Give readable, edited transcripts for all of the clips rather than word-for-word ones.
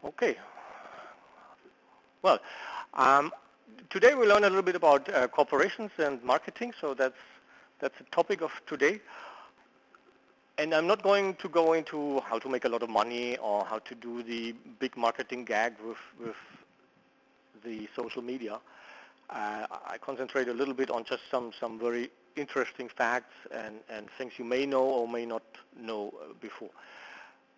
Okay. Well, um, today we learn a little bit about corporations and marketing. So that's the topic of today. And I'm not going to go into how to make a lot of money or how to do the big marketing gag with the social media. I concentrate a little bit on just some very interesting facts and things you may know or may not know before.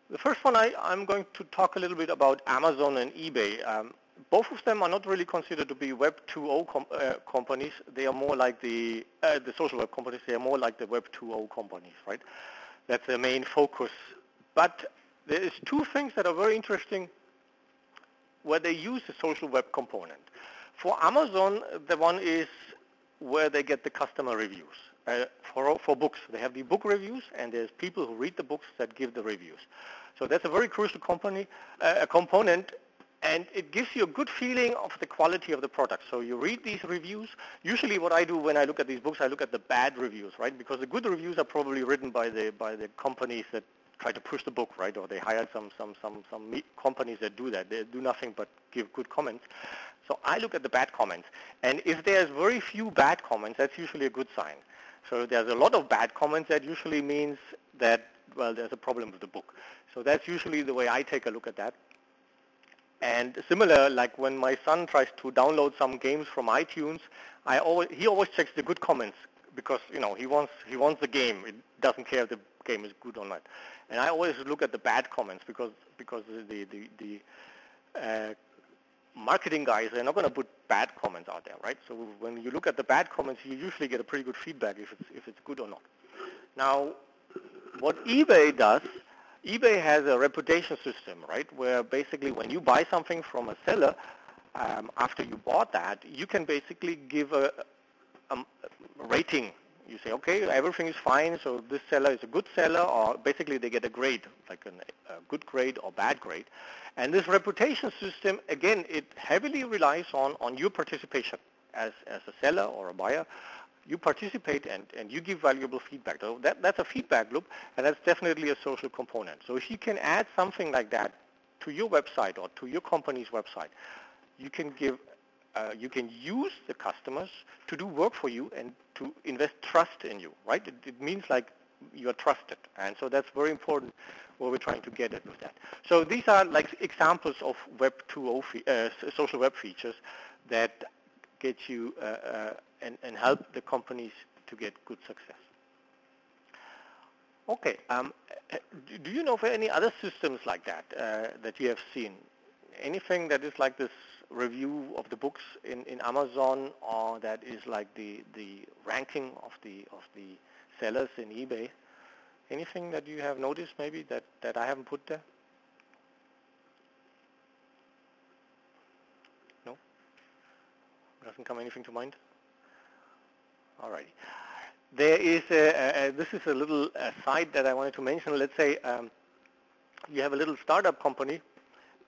The first one, I'm going to talk a little bit about Amazon and eBay. Both of them are not really considered to be Web 2.0 companies. They are more like the social web companies. They are more like the Web 2.0 companies, right? That's their main focus. But there is two things that are very interesting where they use the social web component. For Amazon, the one is where they get the customer reviews. For books, they have the book reviews, and there's people who read the books that give the reviews. So that's a very crucial component, and it gives you a good feeling of the quality of the product. So you read these reviews. Usually what I do when I look at these books, I look at the bad reviews, right? Because the good reviews are probably written by the companies that try to push the book, right? Or they hire some companies that do that. They do nothing but give good comments. So I look at the bad comments. And if there's very few bad comments, that's usually a good sign. So if there's a lot of bad comments, that usually means that, well, there's a problem with the book. So that's usually the way I take a look at that. And similar, like when my son tries to download some games from iTunes, he always checks the good comments because, you know, he wants the game. It doesn't care if the game is good or not. And I always look at the bad comments because the marketing guys, they're not going to put bad comments out there, right? So when you look at the bad comments, you usually get a pretty good feedback if it's good or not. Now, what eBay does, eBay has a reputation system, right, where basically when you buy something from a seller, after you bought that, you can basically give a rating. You say, okay, everything is fine, so this seller is a good seller, or basically they get a grade, like a good grade or bad grade. And this reputation system, again, it heavily relies on your participation as a seller or a buyer. You participate and you give valuable feedback. So that's a feedback loop, and that's definitely a social component. So if you can add something like that to your website or to your company's website, you can use the customers to do work for you and to invest trust in you, right? It means like you're trusted, and so that's very important where we're trying to get it with that. So these are like examples of Web 2.0 social web features that get you and help the companies to get good success. Okay, do you know of any other systems like that that you have seen? Anything that is like this review of the books in Amazon, or that is like the ranking of the sellers in eBay? Anything that you have noticed maybe that I haven't put there? No? Doesn't come anything to mind? Alrighty. There is this is a little side that I wanted to mention. Let's say you have a little startup company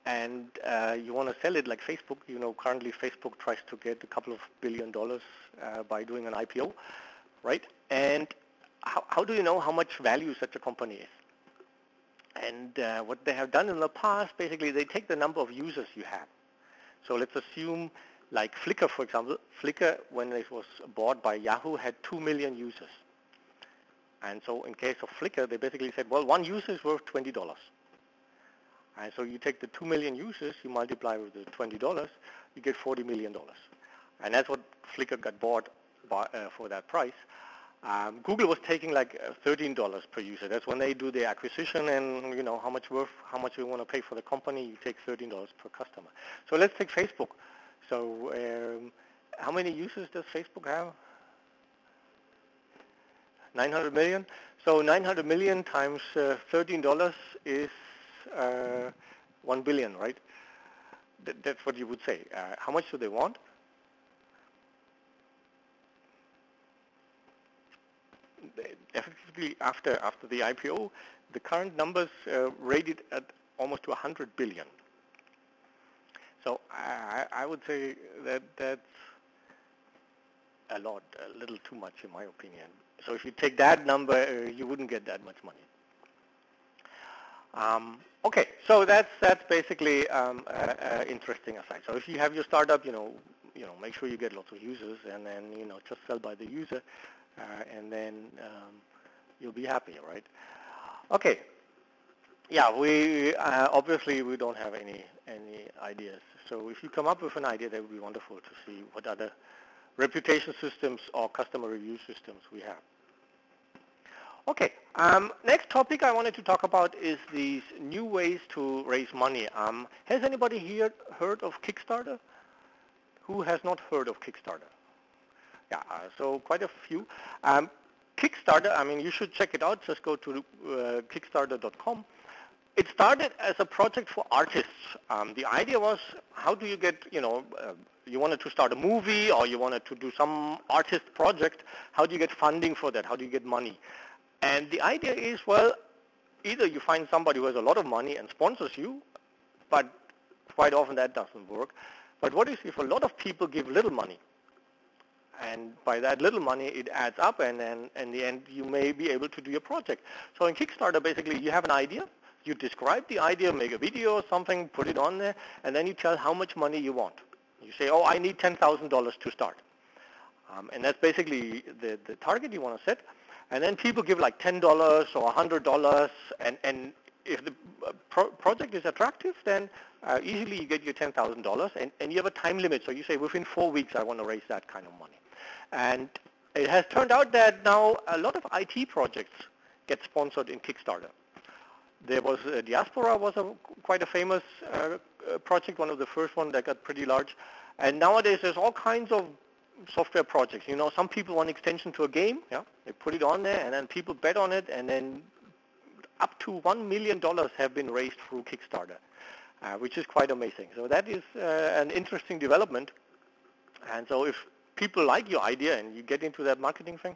and you want to sell it like Facebook. You know, currently Facebook tries to get a couple of $1 billion by doing an IPO, right? And how do you know how much value such a company is? And what they have done in the past, basically, they take the number of users you have. So let's assume, like Flickr, for example. Flickr, when it was bought by Yahoo, had 2 million users. And so in case of Flickr, they basically said, well, one user is worth $20. And so you take the 2 million users, you multiply with the $20, you get $40 million. And that's what Flickr got bought for that price. Google was taking like $13 per user. That's when they do the acquisition, and you know how much you want to pay for the company. You take $13 per customer. So let's take Facebook. So how many users does Facebook have? 900 million. So 900 million times $13 is 1 billion, right? That's what you would say. How much do they want? Effectively, after the IPO, the current numbers rated at almost to 100 billion. So I would say that that's a little too much in my opinion. So if you take that number, you wouldn't get that much money. Okay, so that's basically interesting aside. So if you have your startup, make sure you get lots of users, and then just sell by the user, and then you'll be happy, right? Okay. Yeah, we obviously we don't have any ideas. So if you come up with an idea, that would be wonderful to see what other reputation systems or customer review systems we have. Okay, next topic I wanted to talk about is these new ways to raise money. Has anybody here heard of Kickstarter? Who has not heard of Kickstarter? Yeah, so quite a few. Kickstarter, I mean, you should check it out. Just go to kickstarter.com. It started as a project for artists. The idea was, how do you get, you wanted to start a movie or you wanted to do some artist project, how do you get funding for that? How do you get money? And the idea is, well, either you find somebody who has a lot of money and sponsors you, but quite often that doesn't work. But what if a lot of people give little money? And by that little money, it adds up, and then in the end, you may be able to do your project. So in Kickstarter, basically, you have an idea. You describe the idea, make a video or something, put it on there, and then you tell how much money you want. You say, oh, I need $10,000 to start. And that's basically the target you want to set. And then people give like $10 or $100, and if the project is attractive, then easily you get your $10,000, and you have a time limit. So you say, within 4 weeks, I want to raise that kind of money. And it has turned out that now a lot of IT projects get sponsored in Kickstarter. There was Diaspora was quite a famous project, one of the first ones that got pretty large. And nowadays there's all kinds of software projects. Some people want extension to a game. Yeah, they put it on there, and then people bet on it, and then up to $1 million have been raised through Kickstarter, which is quite amazing. So that is an interesting development. And so if people like your idea and you get into that marketing thing,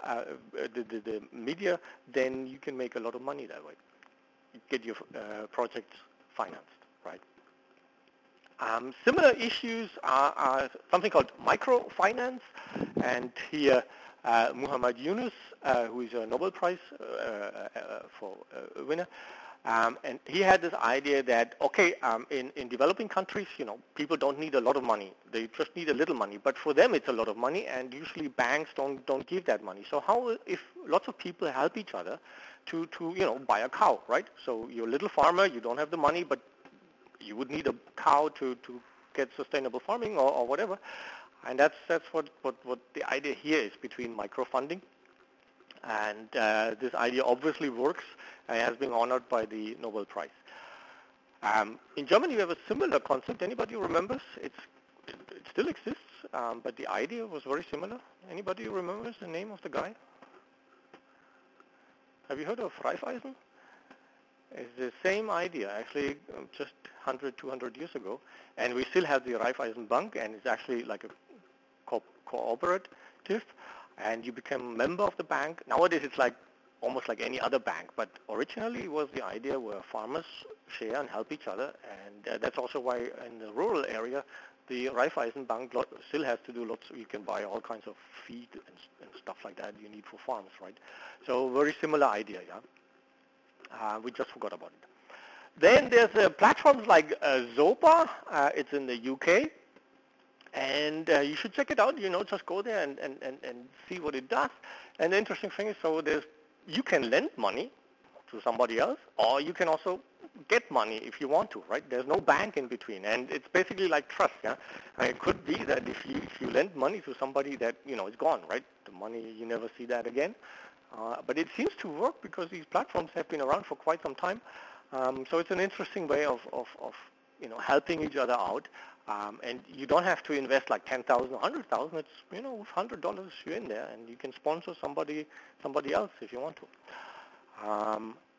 the media, then you can make a lot of money that way. Get your projects financed, right? Similar issues are something called microfinance, and here Muhammad Yunus, who is a Nobel Prize winner, and he had this idea that, okay, in developing countries, people don't need a lot of money. They just need a little money. But for them, it's a lot of money, and usually banks don't give that money. So how if lots of people help each other to buy a cow, right? So you're a little farmer, you don't have the money, but you would need a cow to get sustainable farming or whatever. And that's what the idea here is between microfunding. And this idea obviously works and has been honored by the Nobel Prize. In Germany, we have a similar concept. Anybody remembers? It still exists, but the idea was very similar. Anybody remembers the name of the guy? Have you heard of Raiffeisen? It's the same idea, actually, just 100, 200 years ago. And we still have the Raiffeisen Bank, and it's actually like a cooperative, and you become a member of the bank. Nowadays, it's like almost like any other bank, but originally it was the idea where farmers share and help each other, and that's also why in the rural area, the Raiffeisen Bank still has to do lots. You can buy all kinds of feed and stuff like that you need for farms, right? So very similar idea, yeah. We just forgot about it. Then there's platforms like Zopa. It's in the UK. And you should check it out, just go there and see what it does. And the interesting thing is, so you can lend money to somebody else, or you can also get money if you want to, right? There's no bank in between, and it's basically like trust, yeah? And it could be that if you lend money to somebody that, is gone, right? The money, you never see that again. But it seems to work because these platforms have been around for quite some time. So it's an interesting way of helping each other out. And you don't have to invest like 10,000 or 100,000. It's, with $100 you're in there, and you can sponsor somebody else if you want to.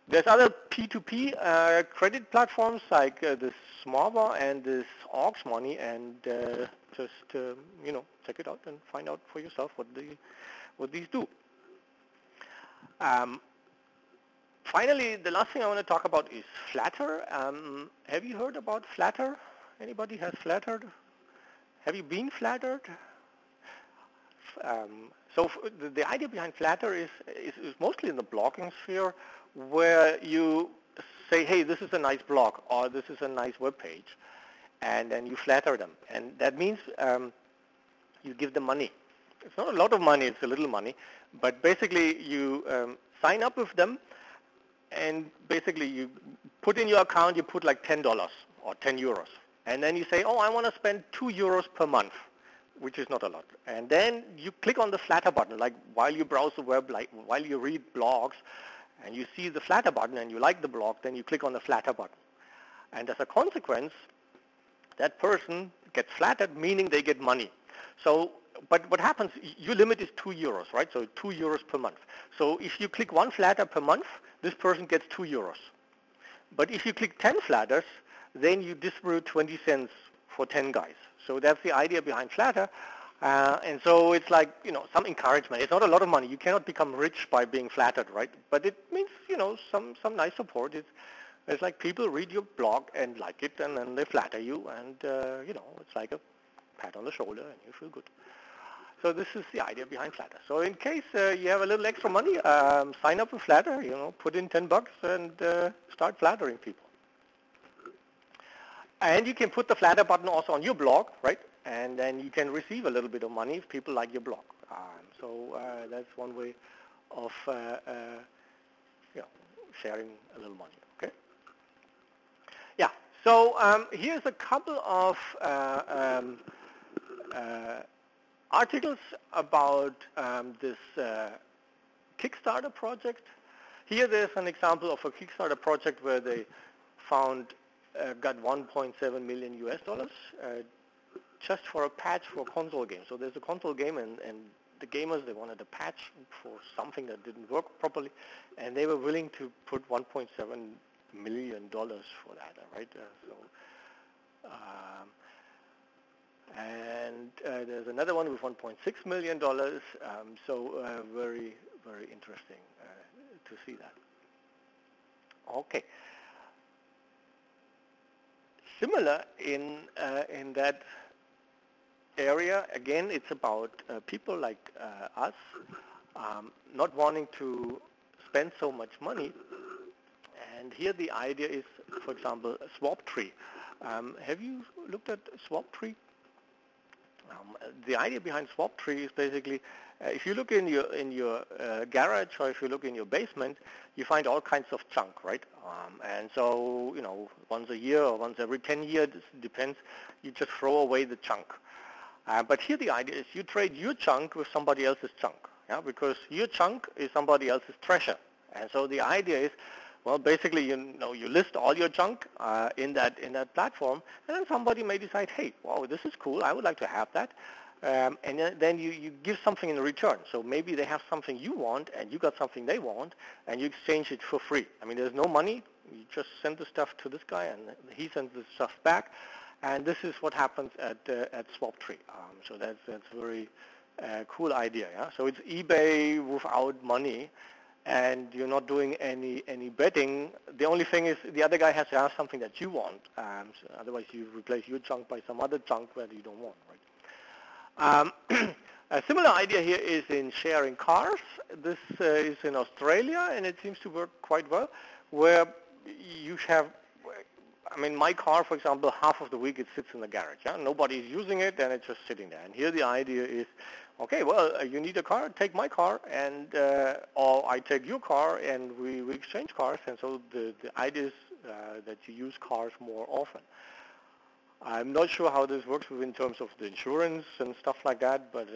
There's other P2P credit platforms like this Smava and this Aux Money, and just check it out and find out for yourself what these do. Finally, the last thing I want to talk about is Flatter. Have you heard about Flatter? Anybody has flattered? Have you been flattered? So the idea behind Flatter is mostly in the blogging sphere, where you say, hey, this is a nice blog, or this is a nice web page, and then you flatter them. And that means you give them money. It's not a lot of money, it's a little money, but basically you sign up with them, and basically you put in your account, you put like $10 or 10 euros. And then you say, oh, I want to spend 2 euros per month, which is not a lot. And then you click on the flatter button, like while you browse the web, like while you read blogs, and you see the flatter button and you like the blog, then you click on the flatter button. And as a consequence, that person gets flattered, meaning they get money. So, but what happens, your limit is 2 euros, right? So 2 euros per month. So if you click one flatter per month, this person gets 2 euros. But if you click 10 flatters, then you distribute 20 cents for 10 guys. So that's the idea behind Flatter. And so it's like, some encouragement. It's not a lot of money. You cannot become rich by being flattered, right? But it means, some nice support. It's like people read your blog and like it, and then they flatter you, and, it's like a pat on the shoulder, and you feel good. So this is the idea behind Flatter. So in case you have a little extra money, sign up with Flatter, put in 10 bucks and start flattering people. And you can put the Flatter button also on your blog, right? And then you can receive a little bit of money if people like your blog. So that's one way of sharing a little money, okay? Yeah, so here's a couple of articles about this Kickstarter project. Here there's an example of a Kickstarter project where they got 1.7 million US dollars just for a patch for a console game. So there's a console game, and the gamers, they wanted a patch for something that didn't work properly, and they were willing to put 1.7 million dollars for that, right? And there's another one with 1.6 million dollars. Very, very interesting to see that. Okay. Similar in that area, again, it's about people like us not wanting to spend so much money. And here the idea is, for example, SwapTree. Have you looked at SwapTree? The idea behind SwapTree is basically, if you look in your garage, or if you look in your basement, you find all kinds of junk, right? And so, once a year or once every 10 years, it depends, you just throw away the junk. But here the idea is you trade your junk with somebody else's junk, yeah? Because your junk is somebody else's treasure. And so the idea is, well, basically, you list all your junk in that platform, and then somebody may decide, hey, wow, this is cool, I would like to have that. And then you give something in return. So maybe they have something you want, and you got something they want, and you exchange it for free. I mean, there's no money. You just send the stuff to this guy, and he sends the stuff back. And this is what happens at SwapTree. So that's a very cool idea. Yeah? So it's eBay without money, and you're not doing any betting. The only thing is the other guy has to have something that you want. So otherwise, you replace your junk by some other junk that you don't want, right? A similar idea here is in sharing cars. This is in Australia, and it seems to work quite well, where you have, I mean, my car, for example, half of the week it sits in the garage. Yeah? Nobody's using it, and it's just sitting there. And here the idea is, okay, well, you need a car, take my car, and or I take your car, and we exchange cars. And so the idea is that you use cars more often. I'm not sure how this works in terms of the insurance and stuff like that, but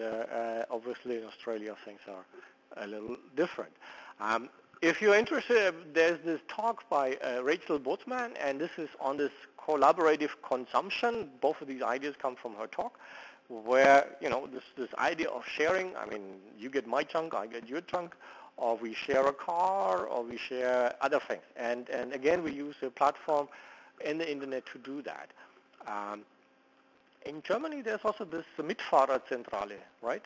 obviously in Australia things are a little different. If you're interested, there's this talk by Rachel Botsman, and this is on this collaborative consumption. Both of these ideas come from her talk, where, this idea of sharing, I mean, you get my chunk, I get your chunk, or we share a car, or we share other things. And again, we use a platform in the internet to do that. In Germany, there's also this Mitfahrerzentrale, right?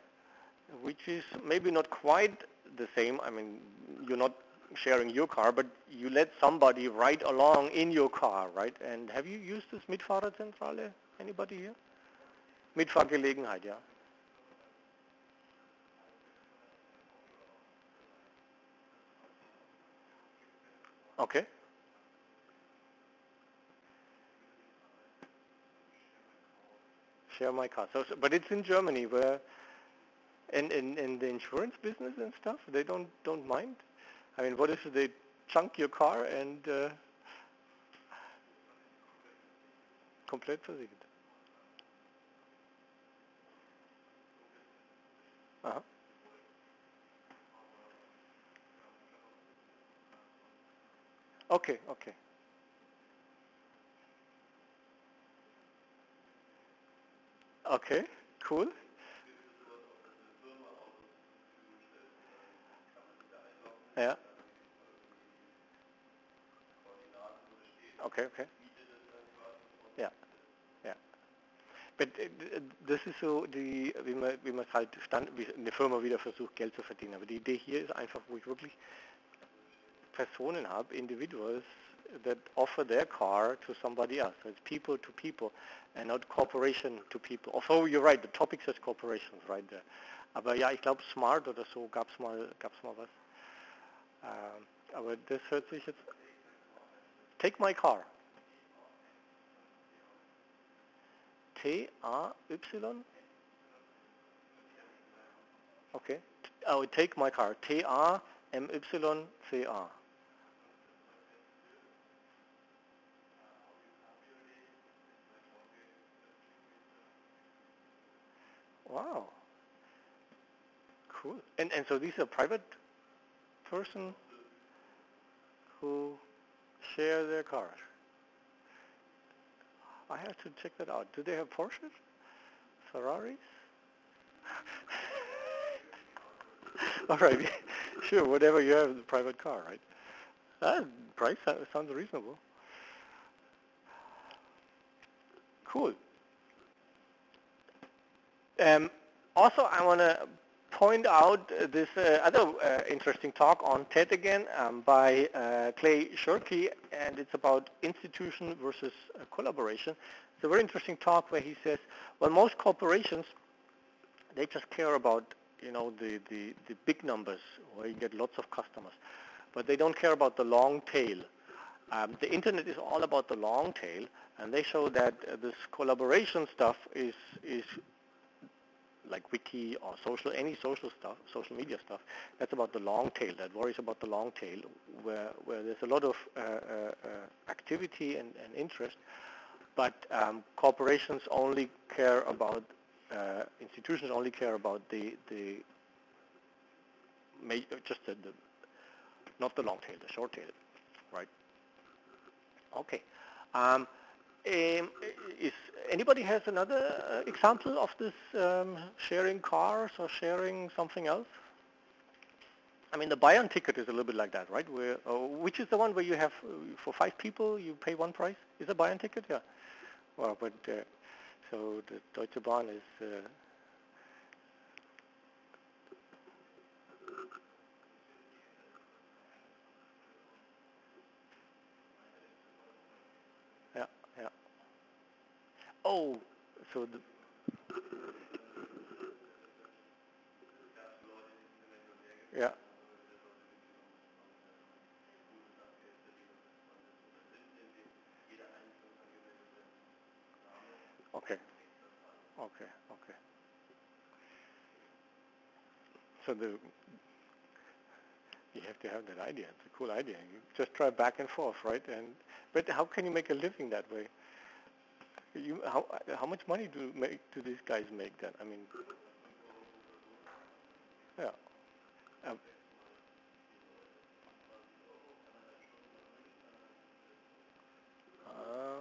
Which is maybe not quite the same. I mean, you're not sharing your car, but you let somebody ride along in your car, right? And have you used this Mitfahrerzentrale? Anybody here? Mitfahrgelegenheit, yeah. Okay. Share my car. But it's in Germany where, in the insurance business and stuff, they don't mind. I mean, what if they junk your car and komplett versichert? Uh-huh. Okay, okay. Okay, cool. Yeah. Okay, okay. Ja, ja. Das ist so wie man es halt wie eine Firma wieder versucht, Geld zu verdienen. Aber die Idee hier ist einfach, wo ich wirklich Personen habe, individuals, that offer their car to somebody else. So it's people to people and not corporation to people. Although you're right, the topic says corporations right there. Aber ja, ich glaube Smart oder so gab's mal was. Aber das hört sich jetzt... Take my car. T-A-Y? Okay. Oh, take my car. T-A-M-Y-C-A. Wow. Cool. And so these are private person who share their cars. I have to check that out. Do they have Porsches? Ferraris? All right. Sure, whatever you have is a private car, right? Price sounds reasonable. Cool. Also, I want to point out this other interesting talk on TED again by Clay Shirky, and it's about institution versus collaboration. It's a very interesting talk where he says, well, most corporations, they just care about, you know, the big numbers where you get lots of customers, but they don't care about the long tail. The internet is all about the long tail, and they show that this collaboration stuff is like wiki or any social stuff, social media stuff, that's about the long tail, that worries about the long tail, where there's a lot of activity and interest, but corporations only care about, institutions only care about not the long tail, the short tail, right? Okay. Is anybody has another example of this sharing cars or sharing something else? I mean, the buy-on ticket is a little bit like that, right? Where, which is the one where you have, for 5 people, you pay one price? Is a buy-on ticket? Yeah. Well, but so the Deutsche Bahn is... yeah, yeah. Oh, so the... Yeah. Okay. Okay. Okay. So you have to have that idea. It's a cool idea. You just try back and forth, right? But how can you make a living that way? How much money do these guys make then? I mean, yeah. Um, ah,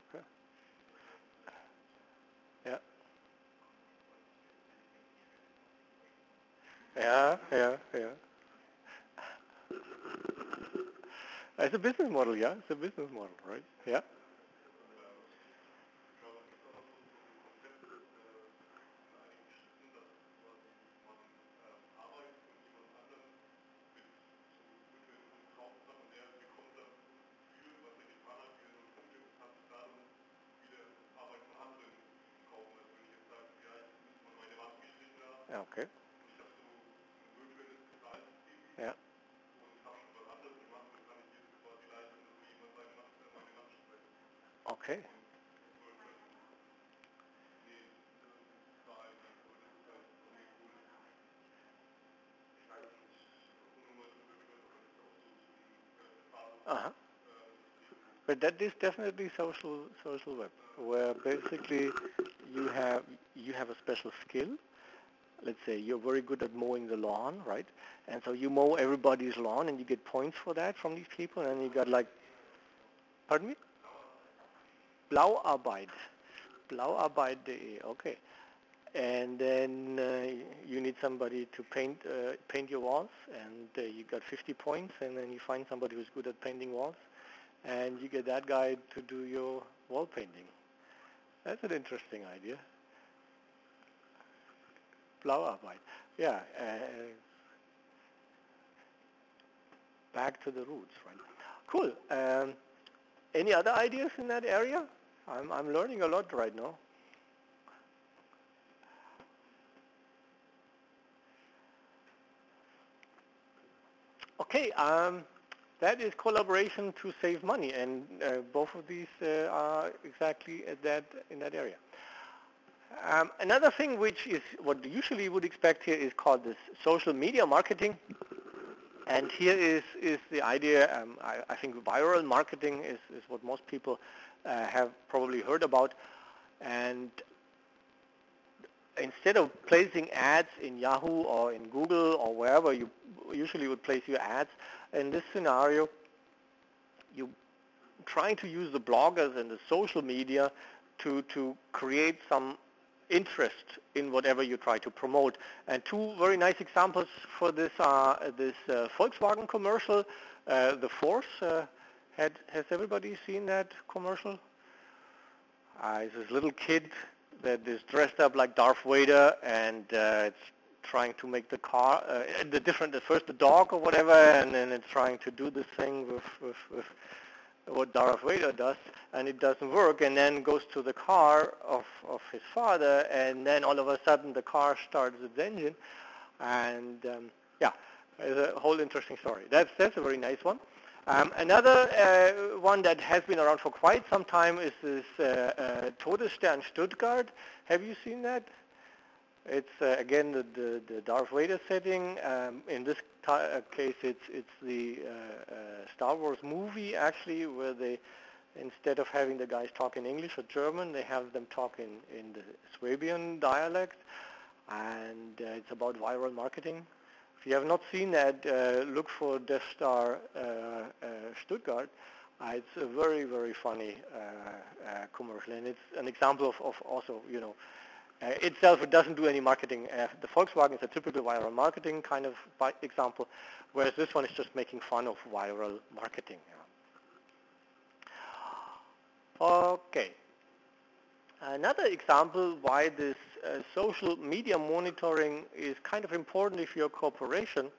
okay. Yeah. Yeah, yeah, yeah. It's a business model, yeah. It's a business model, right? Yeah. Okay. Yeah. Okay. Uh-huh. But that is definitely social web, where basically you have a special skill. Let's say you're very good at mowing the lawn, right? And so you mow everybody's lawn, and you get points for that from these people, and you got like, pardon me, Blauarbeit, Blauarbeit.de. Okay. And then you need somebody to paint your walls, and you got 50 points, and then you find somebody who's good at painting walls, and you get that guy to do your wall painting. That's an interesting idea. Blauarbeit. Yeah, back to the roots, right? Cool. Any other ideas in that area? I'm learning a lot right now. Okay, that is collaboration to save money, and both of these are exactly in that area. Another thing, which is what usually would expect here, is called this social media marketing. And here is the idea. I think viral marketing is what most people have probably heard about. And instead of placing ads in Yahoo or in Google or wherever you usually would place your ads, in this scenario, you trying to use the bloggers and the social media to create some interest in whatever you try to promote. And two very nice examples for this are this Volkswagen commercial, the Force. Has everybody seen that commercial? It's this little kid that is dressed up like Darth Vader, and it's trying to make the car, first the dog or whatever, and then it's trying to do this thing with what Darth Vader does, and it doesn't work, and then goes to the car of his father, and then all of a sudden the car starts its engine, and yeah, it's a whole interesting story. That's a very nice one. Another one that has been around for quite some time is this Todesstern Stuttgart. Have you seen that? It's again the Darth Vader setting. In this case, it's the Star Wars movie actually, where they, instead of having the guys talk in English or German, they have them talk in the Swabian dialect, and it's about viral marketing. If you have not seen that, look for Death Star Stuttgart. It's a very, very funny commercial, and it's an example of also, itself, it doesn't do any marketing. The Volkswagen is a typical viral marketing kind of example, whereas this one is just making fun of viral marketing. Okay. Another example why this social media monitoring is kind of important if you're a corporation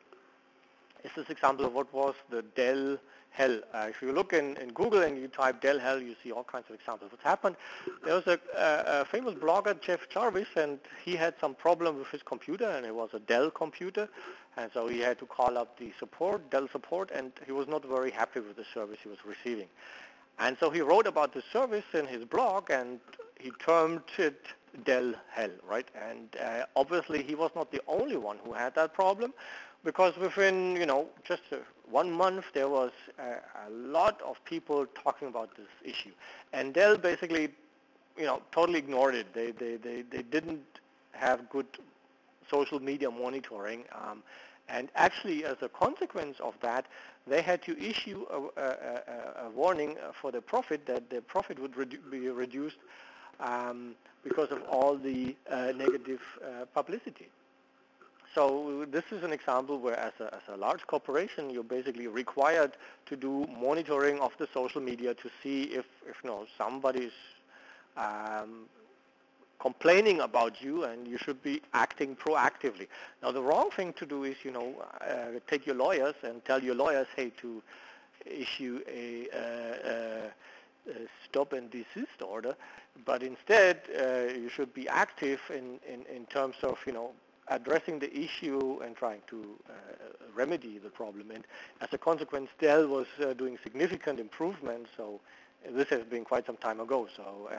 is this example of what was the Dell Hell. If you look in Google and you type Dell Hell, you see all kinds of examples. What's happened? There was a famous blogger, Jeff Jarvis, and he had some problem with his computer, and it was a Dell computer, and so he had to call up the support, Dell support, and he was not very happy with the service he was receiving. And so he wrote about the service in his blog, and he termed it Dell Hell, right? And obviously he was not the only one who had that problem, because within, just 1 month, there was a lot of people talking about this issue. And Dell basically, totally ignored it. They didn't have good social media monitoring. And actually, as a consequence of that, they had to issue a warning for the profit, that the profit would be reduced because of all the negative publicity. So this is an example where, as a large corporation, you're basically required to do monitoring of the social media to see if somebody's complaining about you, and you should be acting proactively. Now, the wrong thing to do is, take your lawyers and tell your lawyers, hey, to issue a stop and desist order, but instead you should be active in terms of, addressing the issue and trying to remedy the problem. And as a consequence, Dell was doing significant improvements, so this has been quite some time ago. So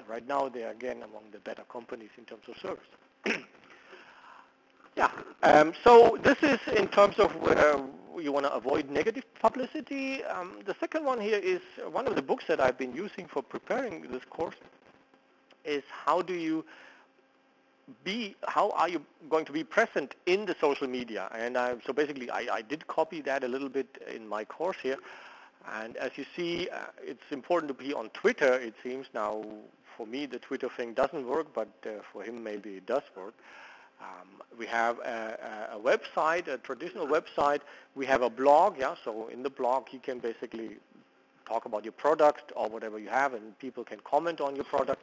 right now they are again among the better companies in terms of service. Yeah. So this is in terms of where you want to avoid negative publicity. The second one here is one of the books that I've been using for preparing this course is how are you going to be present in the social media? And so basically I did copy that a little bit in my course here. And as you see, it's important to be on Twitter. It seems now for me the Twitter thing doesn't work, but for him maybe it does work. We have a website, a traditional website. We have a blog, yeah. So in the blog you can basically talk about your product or whatever you have, and people can comment on your product.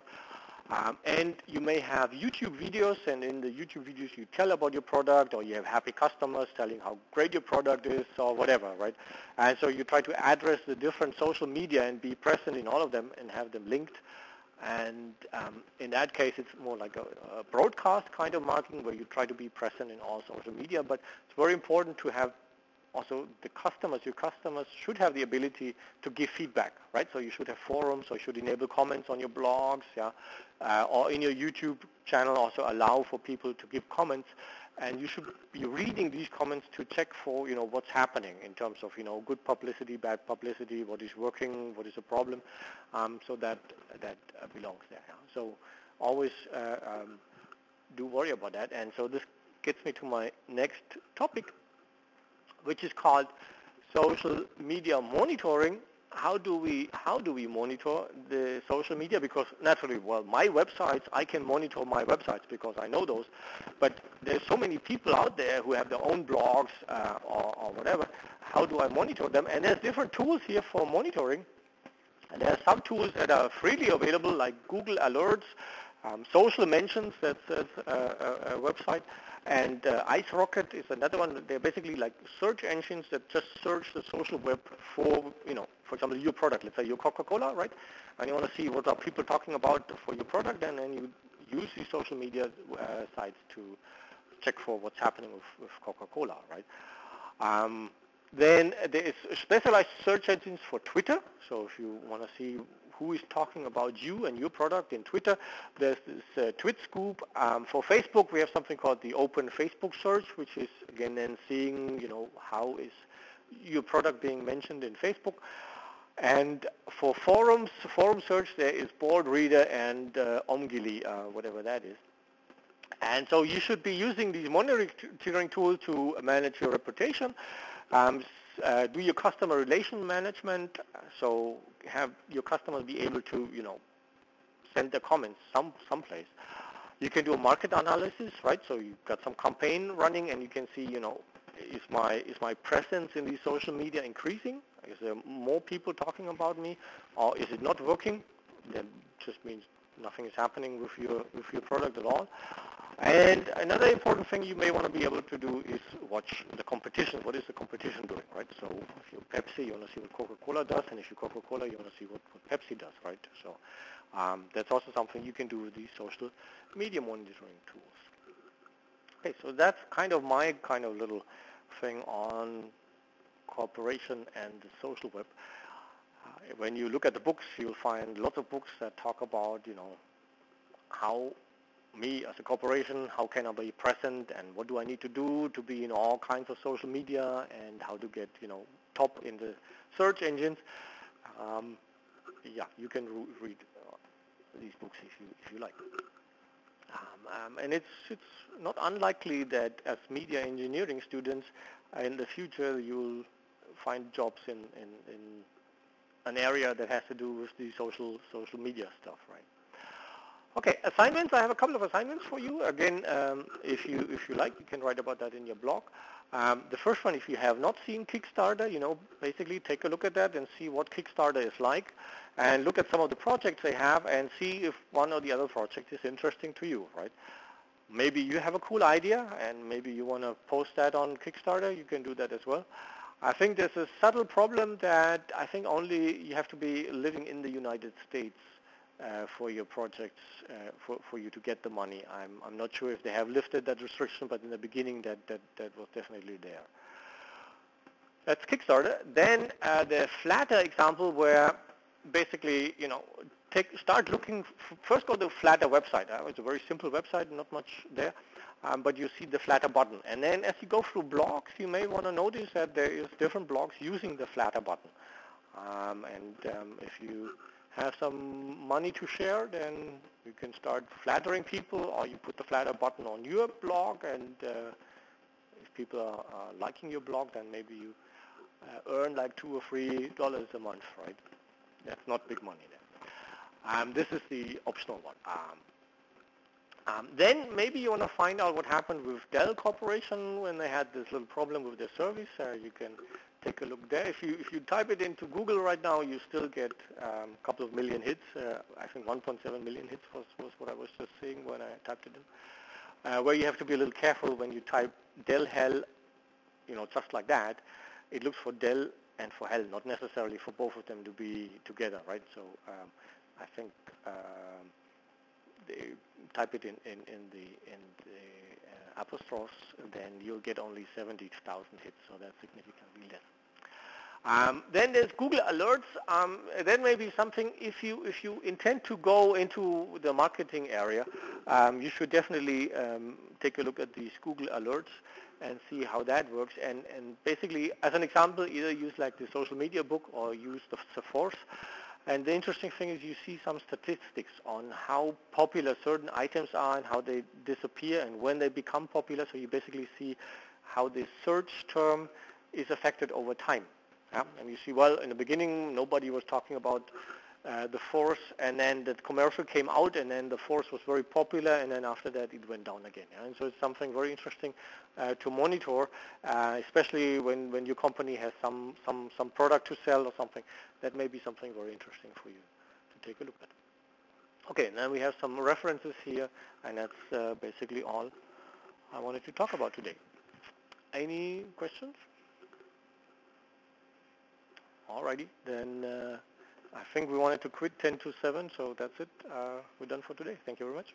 And you may have YouTube videos, and in the YouTube videos you tell about your product, or you have happy customers telling how great your product is, or whatever, right? And so you try to address the different social media and be present in all of them and have them linked. And in that case, it's more like a broadcast kind of marketing where you try to be present in all social media. But it's very important to have also the customers. Your customers should have the ability to give feedback, right? So you should have forums, or you should enable comments on your blogs, yeah, or in your YouTube channel also allow for people to give comments. And you should be reading these comments to check for, what's happening in terms of, good publicity, bad publicity, what is working, what is a problem. So that belongs there. Yeah. So always do worry about that. And so this gets me to my next topic, which is called social media monitoring. How do we monitor the social media? Because naturally, well, my websites, I can monitor my websites because I know those, but there's so many people out there who have their own blogs or whatever. How do I monitor them? And there's different tools here for monitoring. And there are some tools that are freely available, like Google Alerts, Social Mentions, that's a website, and IceRocket is another one. They're basically like search engines that just search the social web for, for example, your product. Let's say you're Coca-Cola, right? And you want to see what are people talking about for your product, and then you use these social media sites to check for what's happening with Coca-Cola, right? Then there is specialized search engines for Twitter. So if you want to see who is talking about you and your product in Twitter, there's this TwitScoop. For Facebook, we have something called the Open Facebook Search, which is again then seeing, how is your product being mentioned in Facebook. And for forum search, there is Board Reader and Omgili, whatever that is. And so you should be using these monitoring tools to manage your reputation. Do your customer relation management, so have your customers be able to, send their comments someplace. You can do a market analysis, right? So you've got some campaign running, and you can see, is my presence in these social media increasing? Is there more people talking about me, or is it not working? That just means nothing is happening with your product at all. And another important thing you may want to be able to do is watch the competition. What is the competition doing, right? So if you're Pepsi, you want to see what Coca-Cola does, and if you're Coca-Cola, you want to see what Pepsi does, right? So that's also something you can do with these social media monitoring tools. Okay, so that's kind of my little thing on cooperation and the social web. When you look at the books, you'll find lots of books that talk about, how me as a corporation, how can I be present, and what do I need to do to be in all kinds of social media, and how to get, top in the search engines. Yeah, you can read these books if you like. And it's not unlikely that as media engineering students, in the future you'll find jobs in an area that has to do with the social media stuff, right? Okay, assignments. I have a couple of assignments for you. Again, if you like, you can write about that in your blog. The first one, if you have not seen Kickstarter, basically take a look at that and see what Kickstarter is like, and look at some of the projects they have and see if one or the other project is interesting to you, right? Maybe you have a cool idea and maybe you want to post that on Kickstarter. You can do that as well. I think there's a subtle problem that I think only you have to be living in the United States for your projects, for you to get the money. I'm not sure if they have lifted that restriction, but in the beginning that was definitely there. That's Kickstarter. Then the Flatter example, where basically, start looking, first go to the Flatter website. It's a very simple website, not much there. but you see the flatter button. And then as you go through blogs, you may want to notice that there is different blogs using the flatter button. If you have some money to share, then you can start flattering people, or you put the flatter button on your blog, and if people are liking your blog, then maybe you earn like $2 or $3 a month, right? That's not big money then. This is the optional one. Then maybe you want to find out what happened with Dell Corporation when they had this little problem with their service. You can take a look there. If you type it into Google right now, you still get a couple of million hits. I think 1.7 million hits was what I was just saying when I typed it in. Where you have to be a little careful when you type Dell Hell, just like that. It looks for Dell and for Hell, not necessarily for both of them to be together, right? So I think they type it in the apostrophes, then you'll get only 70,000 hits, so that's significantly less. Then there's Google Alerts. That may be something, if you intend to go into the marketing area, you should definitely take a look at these Google Alerts and see how that works. And basically, as an example, either use like the social media book or use the Force. And the interesting thing is you see some statistics on how popular certain items are and how they disappear and when they become popular. So you basically see how the search term is affected over time. Yeah? And you see, well, in the beginning, nobody was talking about the Force, and then the commercial came out, and then the Force was very popular, and then after that it went down again. Yeah? And so it's something very interesting to monitor, especially when your company has some product to sell or something. That may be something very interesting for you to take a look at. Okay, now we have some references here, and that's basically all I wanted to talk about today. Any questions? Alrighty, then I think we wanted to quit 10 to 7, so that's it. We're done for today. Thank you very much.